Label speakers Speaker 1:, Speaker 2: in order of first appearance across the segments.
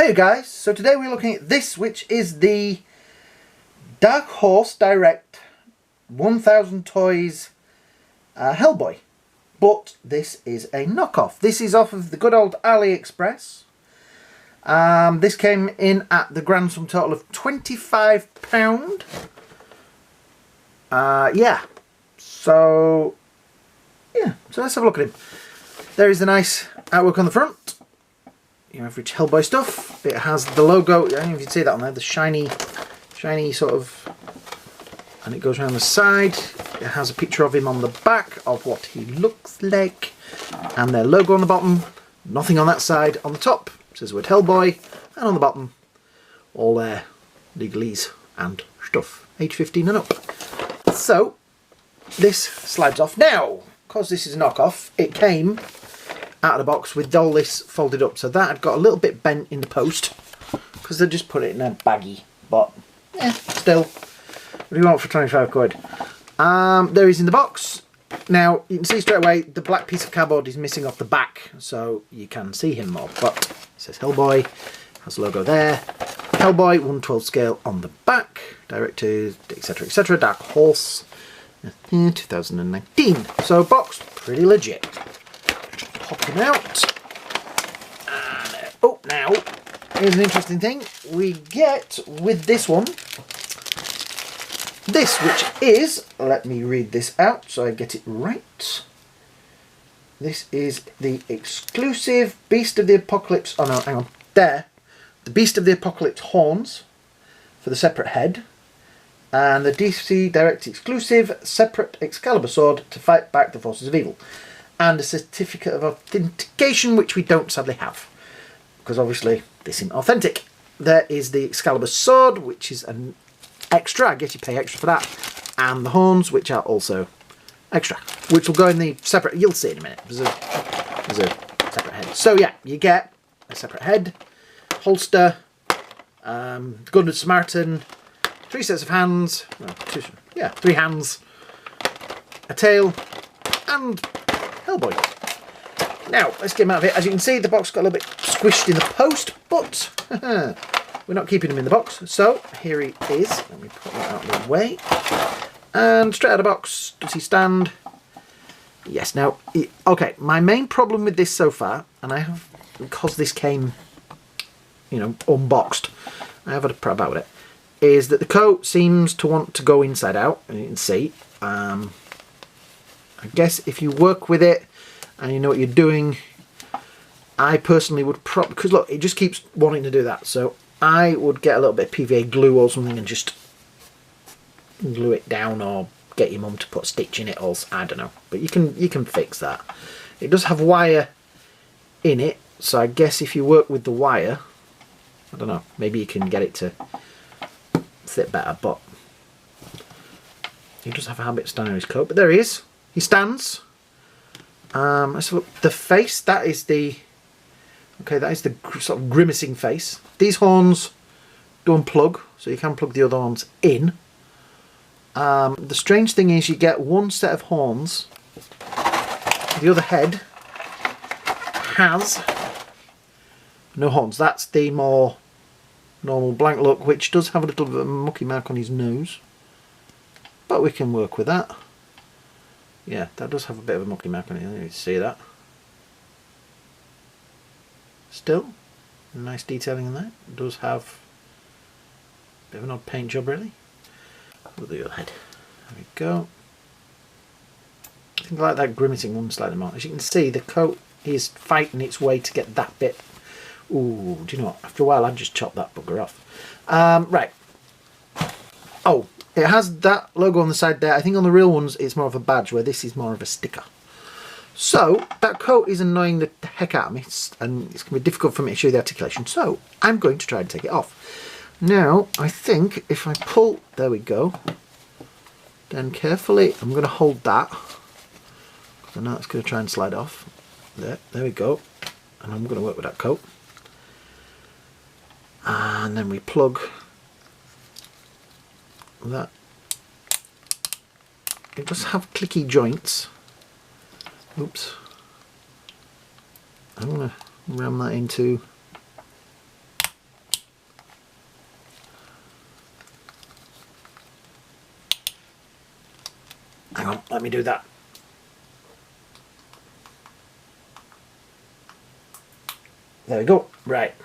Speaker 1: Hey guys, so today we're looking at this, which is the Dark Horse Direct 1000 Toys Hellboy. But this is a knockoff. This is off of the good old Aliexpress. This came in at the grand sum total of £25. Yeah. So let's have a look at him. There is the nice artwork on the front. Your average Hellboy stuff. It has the logo, I don't know if you can see that on there, the shiny sort of, and it goes around the side. It has a picture of him on the back of what he looks like, and their logo on the bottom. Nothing on that side. On the top it says the word Hellboy, and on the bottom all their legalese and stuff. Age 15 and up. So this slides off. Now, because this is a knockoff, it came out of the box with all this folded up, so that had got a little bit bent in the post because they just put it in a baggie, but still, what do you want for 25 quid? There is in the box. Now you can see straight away the black piece of cardboard is missing off the back, so you can see him more, but it says Hellboy, has the logo there, Hellboy 1/12 scale on the back, directors, etc, etc, Dark Horse 2019. So box pretty legit. Pop him out. And, oh, now here's an interesting thing. We get with this one, this, which is, let me read this out so I get it right. This is the exclusive Beast of the Apocalypse. Oh no, hang on. There, the Beast of the Apocalypse horns for the separate head, and the DC Direct exclusive separate Excalibur sword to fight back the forces of evil. And a certificate of authentication, which we don't sadly have, because obviously this isn't authentic. There is the Excalibur sword, which is an extra. I guess you pay extra for that, and the horns, which are also extra, which will go in the separate. You'll see in a minute. There's a separate head. So yeah, you get a separate head, holster, Gun of Samaritan, 3 sets of hands. Well, 3 hands, a tail, and Hellboy. Now, let's get him out of it. As you can see, the box got a little bit squished in the post, but we're not keeping him in the box. So, here he is. Let me put that out of the way. And straight out of the box, does he stand? Yes. Now, okay, my main problem with this so far, and I have, because this came, you know, unboxed, I have had a prep about it, is that the coat seems to want to go inside out, and you can see. I guess if you work with it and you know what you're doing, I personally would probably, because look, it just keeps wanting to do that, so I would get a little bit of PVA glue or something and just glue it down, or get your mum to put a stitch in it, or I don't know, but you can fix that. It does have wire in it, so I guess if you work with the wire, I don't know, maybe you can get it to fit better, but he does have a habit of standing on his coat. But there he is. He stands. Let's look. The face, that is the, okay, that is the sort of grimacing face. These horns don't plug, so you can plug the other horns in. The strange thing is you get one set of horns. The other head has no horns. That's the more normal blank look, which does have a little bit of a mucky mark on his nose, but we can work with that. Yeah, that does have a bit of a mucky mark on it. You can see that. Still, nice detailing in there. It does have a bit of an odd paint job, really. Look at the other head. There we go. I think I like that grimacing one slightly more. As you can see, the coat is fighting its way to get that bit. Ooh, do you know what? After a while, I'd just chop that bugger off. Right. Oh, it has that logo on the side there. I think on the real ones, it's more of a badge, where this is more of a sticker. So, that coat is annoying the heck out of me, and it's going to be difficult for me to show you the articulation. So, I'm going to try and take it off. Now, I think if I pull, there we go, then carefully, I'm going to hold that. I know it's going to try and slide off. There we go. And I'm going to work with that coat. And then we plug that. It does have clicky joints. Oops. I'm going to ram that into let me do that. There we go. Right.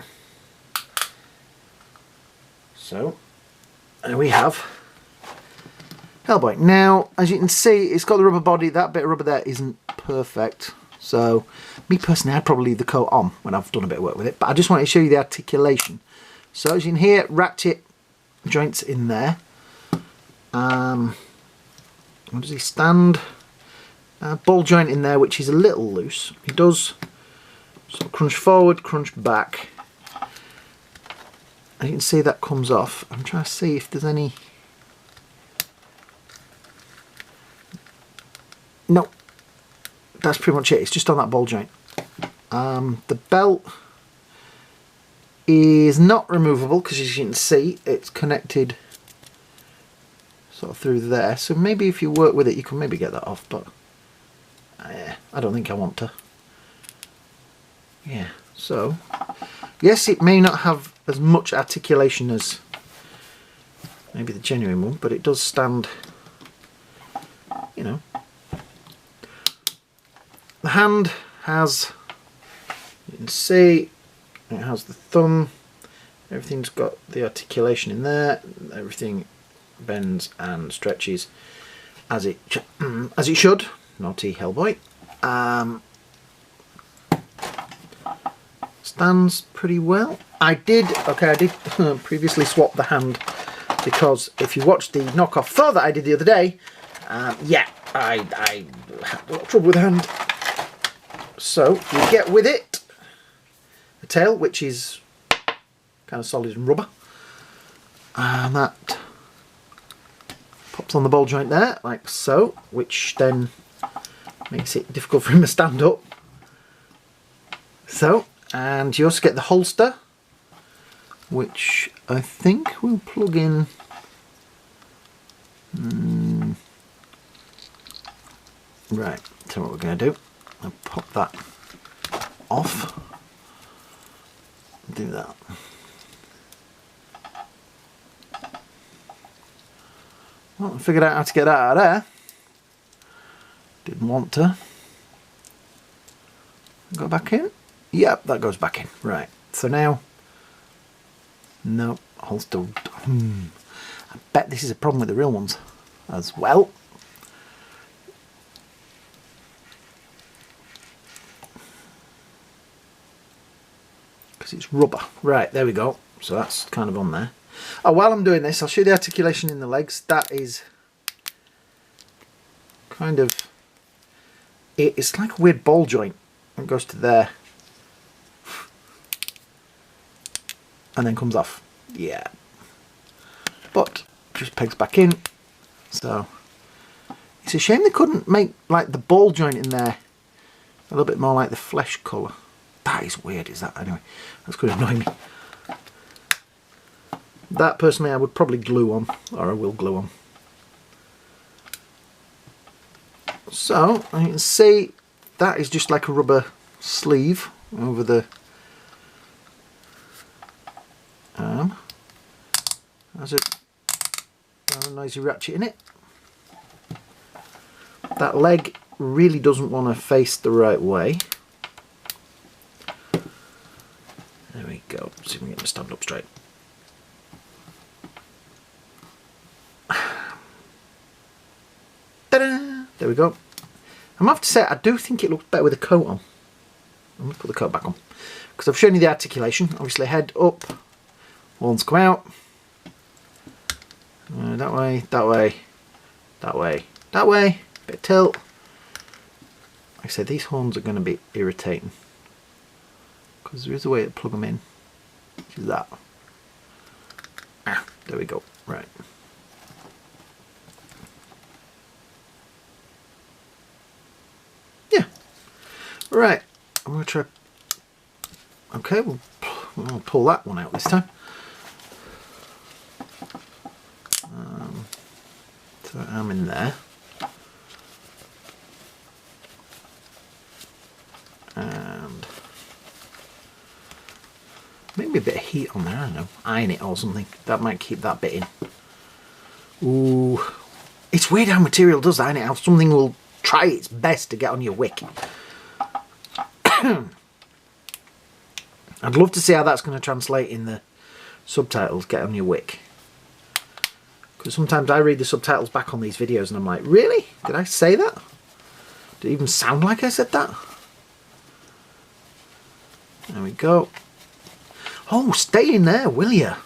Speaker 1: So, there we have Hellboy. Now, as you can see, it's got the rubber body. That bit of rubber there isn't perfect. So, me personally, I'd probably leave the coat on when I've done a bit of work with it. But I just wanted to show you the articulation. So, as you can hear, ratchet joints in there. Where does he stand? Ball joint in there, which is a little loose. He does sort of crunch forward, crunch back. And you can see that comes off. I'm trying to see if there's any... No, that's pretty much it. It's just on that ball joint. The belt is not removable because, as you can see, it's connected sort of through there. So maybe if you work with it, you can maybe get that off. But I don't think I want to. Yeah. So yes, it may not have as much articulation as maybe the genuine one, but it does stand, you know. The hand has, you can see, it has the thumb, everything's got the articulation in there, everything bends and stretches as it should. Naughty Hellboy. Stands pretty well. I did previously swap the hand, because if you watched the knockoff Thor that I did the other day, yeah, I had a lot of trouble with the hand. So you get with it the tail, which is kind of solid and rubber, and that pops on the ball joint there like so, which then makes it difficult for him to stand up. So, and you also get the holster, which I think we'll plug in. Right, so what we're going to do, I'll pop that off, do that. Well, I figured out how to get that out of there. Didn't want to. Go back in. Yep, that goes back in. Right, so now, no, holster. I bet this is a problem with the real ones as well. Because it's rubber. Right, there we go. So that's kind of on there. Oh, while I'm doing this, I'll show you the articulation in the legs. That is kind of, it's like a weird ball joint. It goes to there and then comes off. Yeah, but just pegs back in. So it's a shame they couldn't make like the ball joint in there a little bit more like the flesh colour. That is weird, is that? Anyway, that's going to annoy me. That personally I would probably glue on, or I will glue on. So you can see that is just like a rubber sleeve over the arm. Has a noisy ratchet in it. That leg really doesn't want to face the right way. There we go. See if we can get him to stand up straight. Ta-da! There we go. I'm going to have to say, I do think it looks better with a coat on. I'm going to put the coat back on, because I've shown you the articulation. Obviously head up, horns come out. That way, that way, that way, that way. Bit of tilt. Like I said, these horns are going to be irritating, because there is a way to plug them in, which is that. Ah, there we go. Right. Yeah. Right. I'm going to try. Okay, we'll pull that one out this time. So I'm in there. And maybe a bit of heat on there, I don't know. Iron it or something. That might keep that bit in. Ooh. It's weird how material does that, isn't it? How something will try its best to get on your wick. I'd love to see how that's going to translate in the subtitles, get on your wick. Because sometimes I read the subtitles back on these videos and I'm like, really? Did I say that? Did it even sound like I said that? There we go. Oh, stay in there, will ya?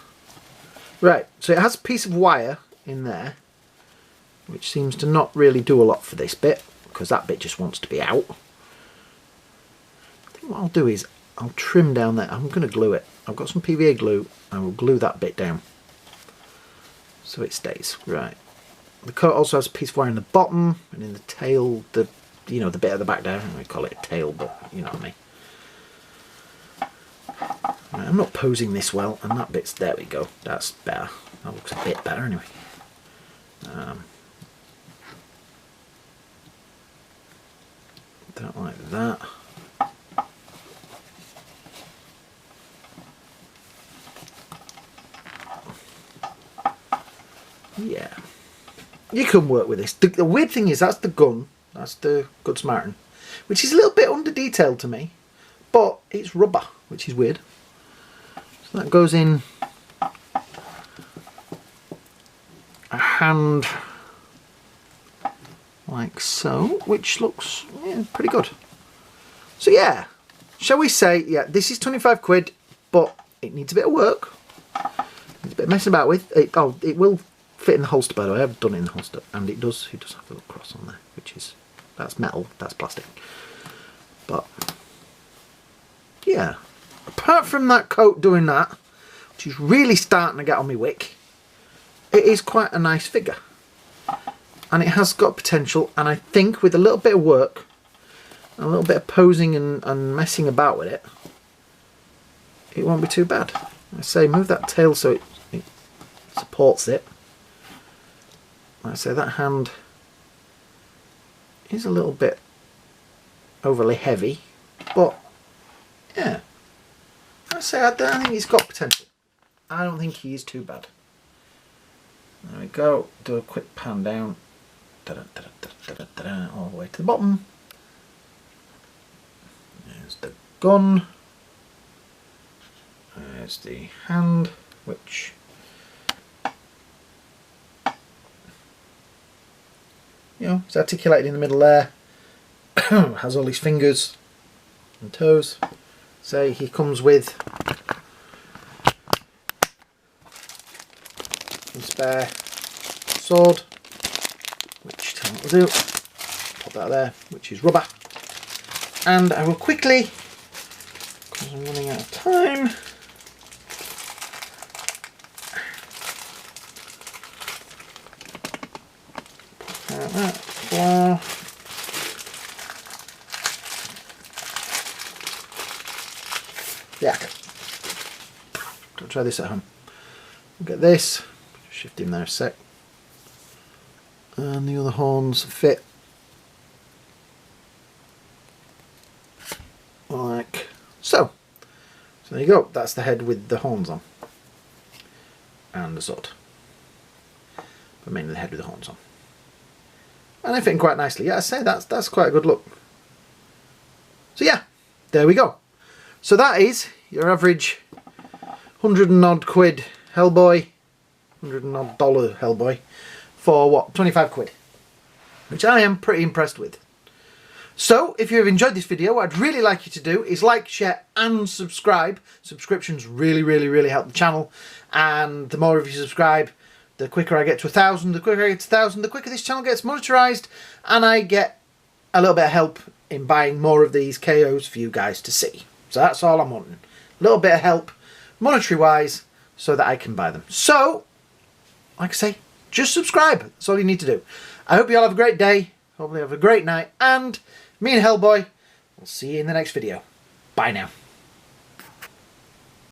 Speaker 1: Right, so it has a piece of wire in there, which seems to not really do a lot for this bit, because that bit just wants to be out. I think what I'll do is, I'll trim down there. I'm going to glue it. I've got some PVA glue, and we'll glue that bit down. So it stays. Right. The coat also has a piece of wire in the bottom, and in the tail, the bit at the back there. I call it a tail, but you know what I mean. Right, I'm not posing this well, and that bit's, there we go. That's better. That looks a bit better anyway. Don't like that. Yeah, you can work with this. The weird thing is that's the gun. That's the Good Samaritan, which is a little bit under detailed to me, but it's rubber, which is weird. So that goes in a hand like so, which looks pretty good. So yeah, shall we say, yeah, this is 25 quid, but it needs a bit of work. It's a bit of messing about with. It will fit in the holster, by the way. I've done it in the holster, and it does have a little cross on there, which is, that's metal, that's plastic. But yeah, apart from that coat doing that, which is really starting to get on my wick, it is quite a nice figure. And it has got potential, and I think with a little bit of work, a little bit of posing and messing about with it, it won't be too bad. I say move that tail so it supports it. Like I say, that hand is a little bit overly heavy, but yeah, I say I think he's got potential. I don't think he is too bad. There we go. Do a quick pan down. All the way to the bottom. There's the gun. There's the hand, which it's articulated in the middle there. Has all his fingers and toes. So he comes with a spare sword, which will do. Pop that there, which is rubber. And I will quickly, because I'm running out of time, pop out that flour. Yeah, don't try this at home. We'll get this, shift in there a sec, and the other horns fit like so. So there you go, that's the head with the horns on, and the sword, but mainly the head with the horns on, and they fit in quite nicely. Yeah, I say that's quite a good look. So yeah, there we go. So that is your average 100 and odd quid Hellboy, $100 and odd Hellboy, for what, 25 quid, which I am pretty impressed with. So if you've enjoyed this video, what I'd really like you to do is like, share and subscribe. Subscriptions really help the channel, and the more of you subscribe, the quicker I get to 1,000. The quicker I get to 1,000, the quicker this channel gets monetized, and I get a little bit of help in buying more of these KOs for you guys to see. So that's all I'm wanting. A little bit of help, monetary wise, so that I can buy them. So, like I say, just subscribe. That's all you need to do. I hope you all have a great day. Hopefully have a great night. And me and Hellboy, we'll see you in the next video. Bye now.